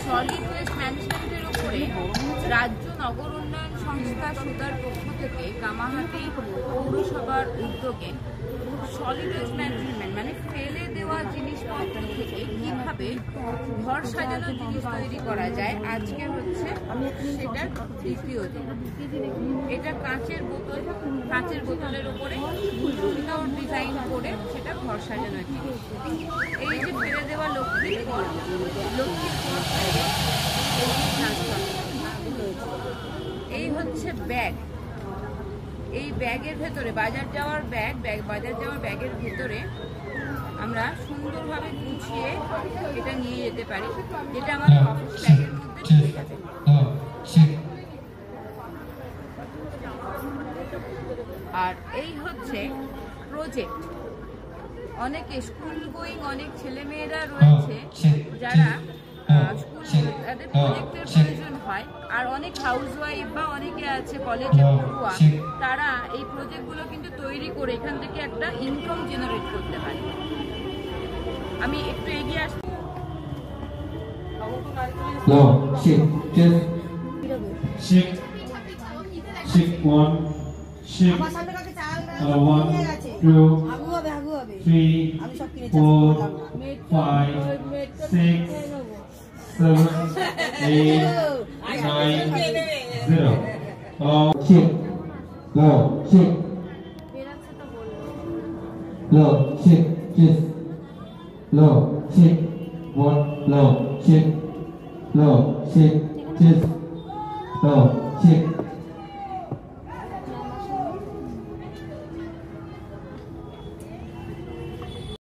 Solid waste ম্যানেজমেন্টের উপরে রাজ্য নগর উন্নয়ন সংস্থা সুতার পক্ষ থেকে কামাহাটি পৌরসভার উদ্যোগে সলিড ওয়েস্ট ম্যানেজমেন্ট মানে ফেলে দেওয়া জিনিসপত্র থেকে কিভাবে ঘর সাজানো জিনিস তৈরি করা যায়, আজকে হচ্ছে সেটার দ্বিতীয় দিন। এটা কাঁচের বোতলের উপরে সুন্দর ডিজাইন করে সেটা ঘর সাজানো জিনিস। এই যে ফেলে দেওয়া লক্ষ্মীর পর এই হচ্ছে ব্যাগ। এই ব্যাগের ভেতরে বাজার যাওয়ার ব্যাগের ভেতরে আমরা সুন্দরভাবে গুছিয়ে এটা নিয়ে যেতে পারি, যেটা আমাদের অফিস ব্যাগের মধ্যে ঢুকে যাবে। আর এই হচ্ছে প্রজেক্ট। অনেকে স্কুল গোয়িং অনেক ছেলেমেয়েরা রয়েছে যারা তাদের প্রজেক্টের প্রয়োজন হয়, আর অনেক হাউসওয়াইফ বা অনেকে আছে কলেজে পড়ুয়া, তারা এই প্রজেক্টগুলো কিন্তু তৈরি করে এখান থেকে একটা ইনকাম জেনারেট করতে পারে। আমি একটু এগিয়ে আসছি। Low,